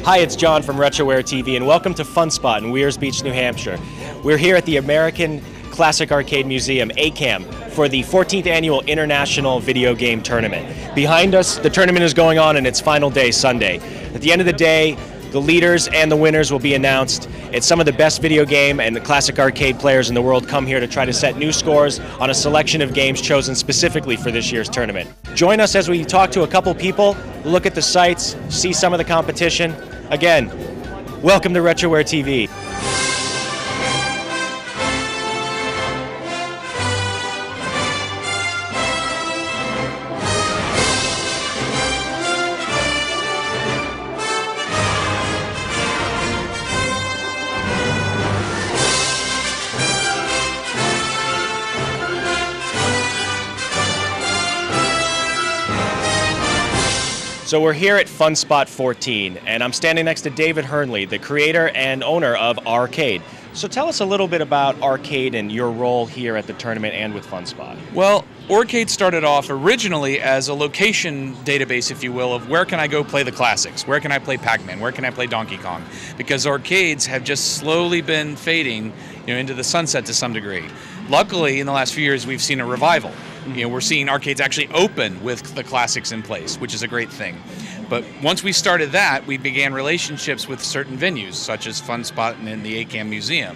Hi, it's John from Retroware TV, and welcome to Funspot in Weirs Beach, New Hampshire. We're here at the American Classic Arcade Museum, ACAM, for the 14th Annual International Video Game Tournament. Behind us, the tournament is going on in its final day, Sunday. At the end of the day, the leaders and the winners will be announced. It's some of the best video game and the classic arcade players in the world come here to try to set new scores on a selection of games chosen specifically for this year's tournament. Join us as we talk to a couple people, look at the sites, see some of the competition. Again, welcome to Retroware TV. So we're here at Funspot 14, and I'm standing next to David Hernly, the creator and owner of Arcade. So tell us a little bit about Arcade and your role here at the tournament and with Funspot. Well, Arcade started off originally as a location database, if you will, of where can I go play the classics? Where can I play Pac-Man? Where can I play Donkey Kong? Because arcades have just slowly been fading, into the sunset to some degree. Luckily, in the last few years, we've seen a revival. We're seeing arcades actually open with the classics in place, which is a great thing. But once we started that, we began relationships with certain venues, such as Funspot and the ACAM Museum.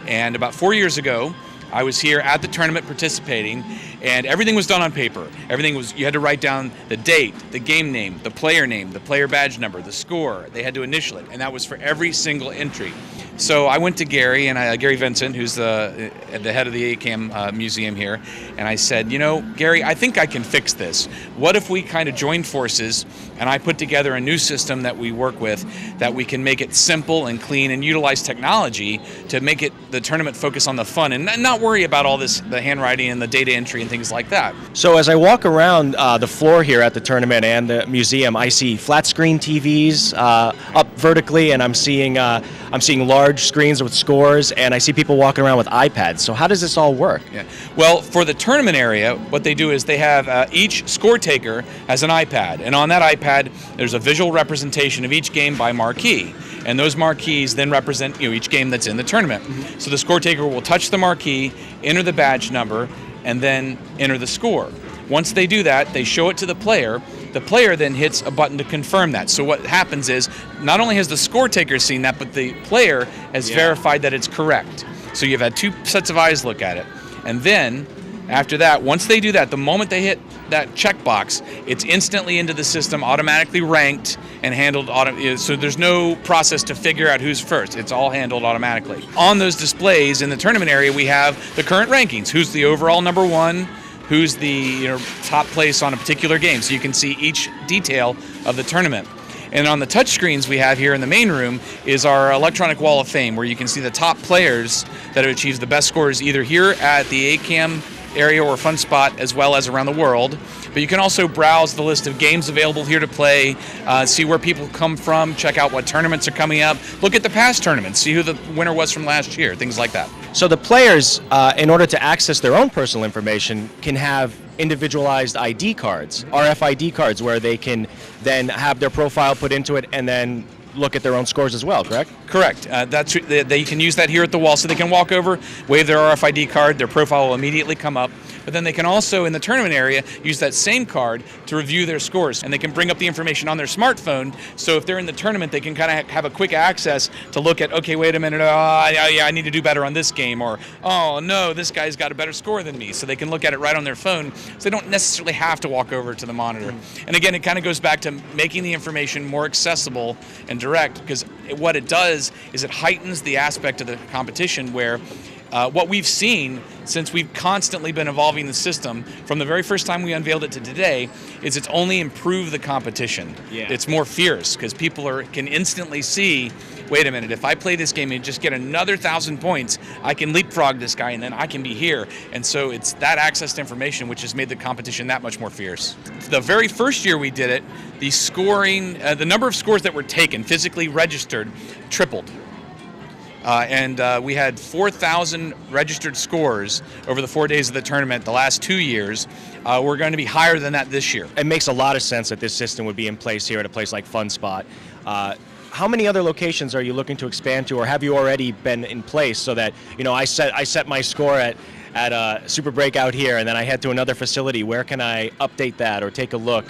And about 4 years ago, I was here at the tournament participating, and everything was done on paper. You had to write down the date, the game name, the player badge number, the score. They had to initial it, and that was for every single entry. So I went to Gary, Gary Vincent, who's the head of the ACAM museum here, and I said, Gary, I think I can fix this. What if we kind of joined forces and I put together a new system that we work with that we can make it simple and clean and utilize technology to make the tournament focus on the fun and not worry about all this, the handwriting and the data entry and things like that. So as I walk around the floor here at the tournament and the museum, I see flat screen TVs up vertically, and I'm seeing large screens with scores, and I see people walking around with iPads. So how does this all work? Yeah. Well, for the tournament area, what they do is they have each score taker has an iPad, and on that iPad there's a visual representation of each game by marquee, and those marquees then represent each game that's in the tournament. Mm-hmm. So the score taker will touch the marquee, enter the badge number, and then enter the score. Once they do that, they show it to the player. The player then hits a button to confirm that. So what happens is, not only has the score taker seen that, but the player has verified that it's correct. So you've had two sets of eyes look at it. And then, after that, once they do that, the moment they hit that checkbox, it's instantly into the system, automatically ranked and handled. So there's no process to figure out who's first. It's all handled automatically. On those displays in the tournament area, we have the current rankings. Who's the overall number one? Who's the top place on a particular game, so you can see each detail of the tournament. And on the touch screens we have here in the main room is our electronic wall of fame, where you can see the top players that have achieved the best scores either here at the ACAM area or Funspot, as well as around the world. But you can also browse the list of games available here to play, see where people come from, check out what tournaments are coming up, look at the past tournaments, see who the winner was from last year, things like that. So the players, in order to access their own personal information, can have individualized ID cards, RFID cards, where they can then have their profile put into it and then look at their own scores as well, correct? Correct. They can use that here at the wall, so they can walk over, wave their RFID card, their profile will immediately come up. But then they can also, in the tournament area, use that same card to review their scores. And they can bring up the information on their smartphone, so if they're in the tournament, they can kind of have a quick access to look at, okay, wait a minute, I need to do better on this game, or, oh, no, this guy's got a better score than me. So they can look at it right on their phone, so they don't necessarily have to walk over to the monitor. And again, it kind of goes back to making the information more accessible and direct, because what it does is it heightens the aspect of the competition where what we've seen since we've constantly been evolving the system from the very first time we unveiled it to today is it's only improved the competition. Yeah. It's more fierce because people can instantly see, wait a minute, if I play this game and just get another 1,000 points, I can leapfrog this guy and then I can be here. And so it's that access to information which has made the competition that much more fierce. The very first year we did it, the scoring, the number of scores that were taken, physically registered, tripled. We had 4,000 registered scores over the 4 days of the tournament the last 2 years. We're going to be higher than that this year. It makes a lot of sense that this system would be in place here at a place like Funspot. how many other locations are you looking to expand to, or have you already been in place so that, I set my score at Super Breakout here, and then I head to another facility? Where can I update that or take a look?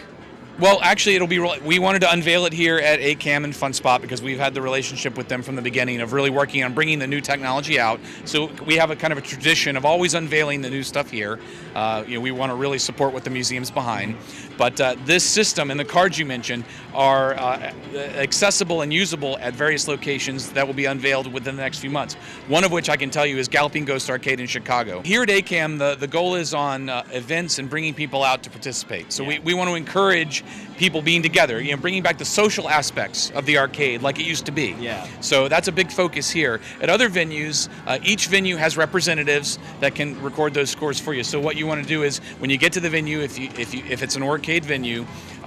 Well, actually, we wanted to unveil it here at ACAM and Funspot because we've had the relationship with them from the beginning of really working on bringing the new technology out. So we have a kind of a tradition of always unveiling the new stuff here. We want to really support what the museum's behind. But this system and the cards you mentioned are accessible and usable at various locations that will be unveiled within the next few months. One of which I can tell you is Galloping Ghost Arcade in Chicago. Here at ACAM, the goal is on events and bringing people out to participate. So we want to encourage people being together, bringing back the social aspects of the arcade like it used to be. Yeah. So that's a big focus here. At other venues, each venue has representatives that can record those scores for you. So what you want to do is, when you get to the venue, if it's an arcade venue,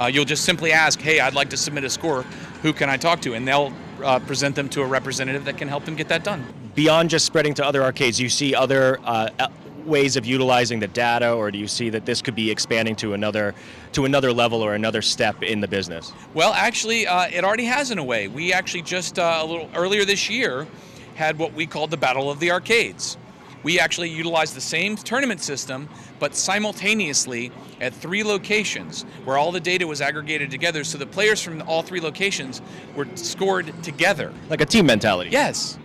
you'll just simply ask, hey, I'd like to submit a score. Who can I talk to? And they'll present them to a representative that can help them get that done. Beyond just spreading to other arcades, you see other ways of utilizing the data, or do you see that this could be expanding to another level or another step in the business? Well, actually, it already has in a way. We actually just a little earlier this year had what we called the Battle of the Arcades. We actually utilized the same tournament system, but simultaneously at 3 locations where all the data was aggregated together, so the players from all 3 locations were scored together. Like a team mentality. Yes.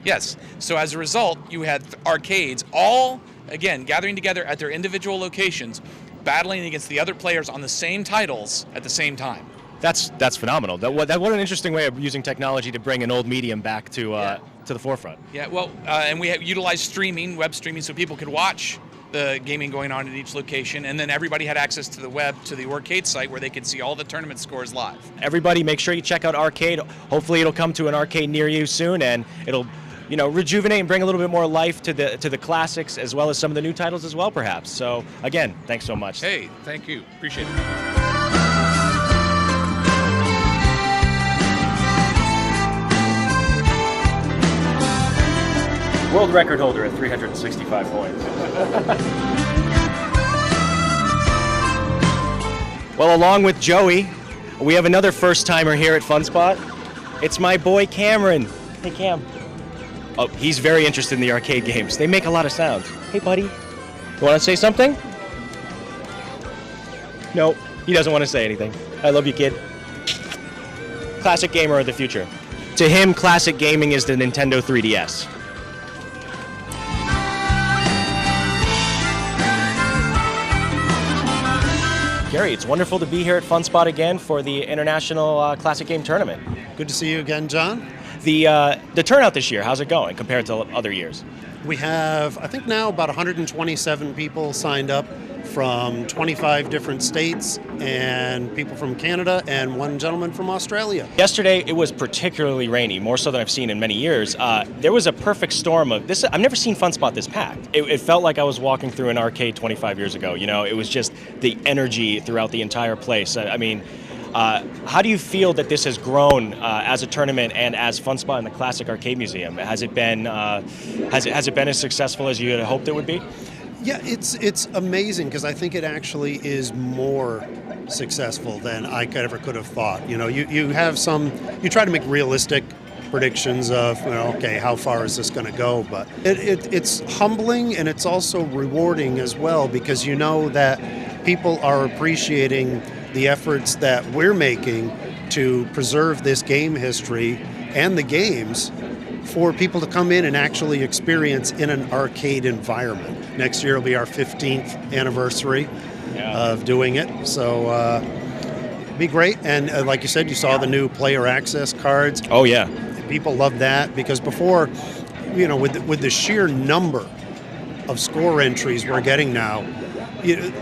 So as a result, you had arcades all, again, gathering together at their individual locations, battling against the other players on the same titles at the same time. That's phenomenal. What an interesting way of using technology to bring an old medium back to the forefront. Yeah, well, and we have utilized streaming, web streaming, so people could watch the gaming going on at each location, and then everybody had access to the web, to the arcade site, where they could see all the tournament scores live. Everybody, make sure you check out Arcade. Hopefully it'll come to an arcade near you soon, and it'll rejuvenate and bring a little bit more life to the classics, as well as some of the new titles as well, perhaps. So again, thanks so much. Hey, thank you. Appreciate it. World record holder at 365 points. Well, along with Joey, we have another first-timer here at Funspot. It's my boy Cameron. Hey, Cam. Oh, he's very interested in the arcade games. They make a lot of sounds. Hey, buddy. You want to say something? No, he doesn't want to say anything. I love you, kid. Classic gamer of the future. To him, classic gaming is the Nintendo 3DS. Gary, it's wonderful to be here at Funspot again for the International Classic Game Tournament. Good to see you again, John. The turnout this year, how's it going compared to other years? We have, I think now, about 127 people signed up from 25 different states, and people from Canada, and one gentleman from Australia. Yesterday, it was particularly rainy, more so than I've seen in many years. There was a perfect storm of this. I've never seen Funspot this packed. It felt like I was walking through an arcade 25 years ago. It was just the energy throughout the entire place. I mean, how do you feel that this has grown as a tournament and as Funspot in the Classic Arcade Museum? Has it been has it been as successful as you had hoped it would be? Yeah, it's amazing, because I think it actually is more successful than I ever could have thought. You try to make realistic predictions of, okay, how far is this going to go? But it's humbling, and it's also rewarding as well, because you know that people are appreciating the efforts that we're making to preserve this game history and the games for people to come in and actually experience in an arcade environment. Next year will be our 15th anniversary of doing it, so it'll be great. And like you said, you saw the new player access cards. Oh yeah. People love that, because before, with the sheer number of score entries we're getting now,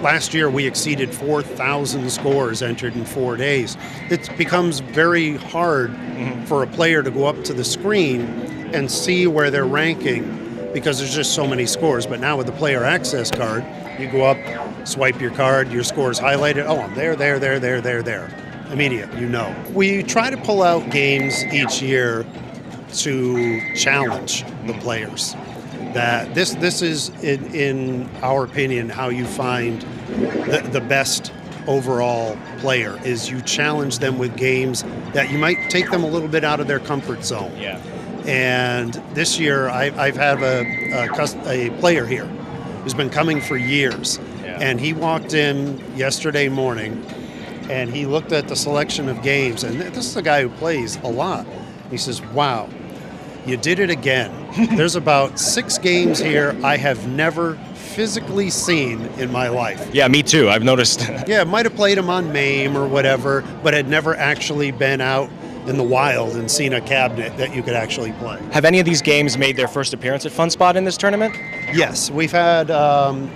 last year we exceeded 4,000 scores entered in 4 days. It becomes very hard for a player to go up to the screen and see where they're ranking, because there's just so many scores. But now with the player access card, you go up, swipe your card, your score's highlighted. Oh, I'm there. Immediate, We try to pull out games each year to challenge the players. That this is, in our opinion, how you find the best overall player is you challenge them with games that you might take them a little bit out of their comfort zone. Yeah. And this year, I've had a player here who's been coming for years. Yeah. And he walked in yesterday morning, and he looked at the selection of games, and this is a guy who plays a lot. He says, wow, you did it again. There's about 6 games here I have never physically seen in my life. Yeah, me too. I've noticed. Yeah, might have played them on MAME or whatever, but had never actually been out in the wild and seen a cabinet that you could actually play. Have any of these games made their first appearance at Funspot in this tournament? Yes, we've had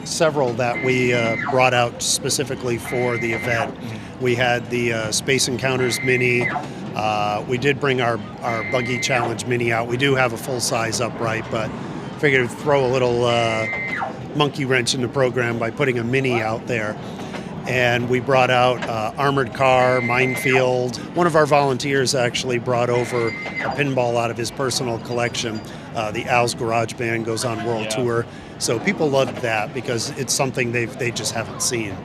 several that we brought out specifically for the event. We had the Space Encounters Mini. We did bring our Buggy Challenge Mini out. We do have a full-size upright, but figured to throw a little monkey wrench in the program by putting a Mini out there. And we brought out Armored Car, Minefield. One of our volunteers actually brought over a pinball out of his personal collection. The Al's Garage Band goes on world tour. So people loved that because it's something they just haven't seen.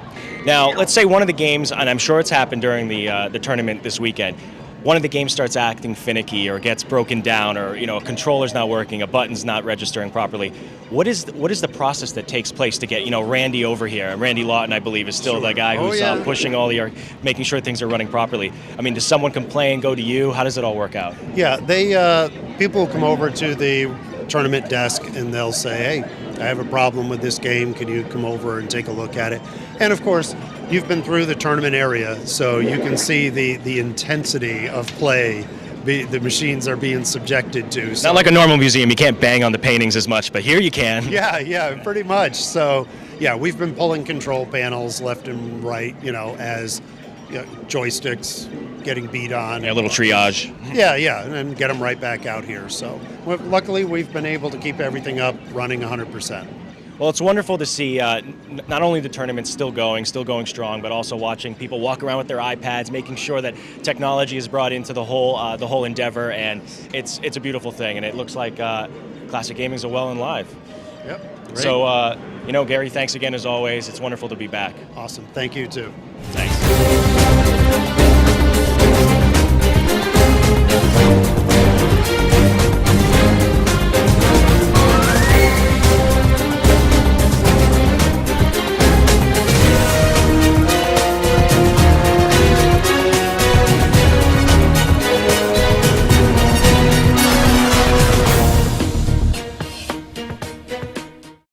Now, let's say one of the games, and I'm sure it's happened during the tournament this weekend, one of the games starts acting finicky or gets broken down, or a controller's not working, a button's not registering properly. What is the process that takes place to get Randy over here? Randy Lawton, I believe, is still the guy who's pushing all making sure things are running properly. I mean, does someone complain, go to you? How does it all work out? Yeah, people come over to the tournament desk and they'll say, hey, I have a problem with this game. Can you come over and take a look at it? And of course, you've been through the tournament area, so you can see the intensity of play the machines are being subjected to. So. Not like a normal museum, you can't bang on the paintings as much, but here you can. Yeah, pretty much. So, yeah, we've been pulling control panels left and right, as joysticks getting beat on. Yeah, a little triage. Yeah, and then get them right back out here. So, luckily, we've been able to keep everything up running 100%. Well, it's wonderful to see not only the tournament still going strong, but also watching people walk around with their iPads, making sure that technology is brought into the whole endeavor, and it's a beautiful thing. And it looks like classic gaming is well and live. Yep. Great. So, Gary, thanks again as always. It's wonderful to be back. Awesome. Thank you too. Thanks.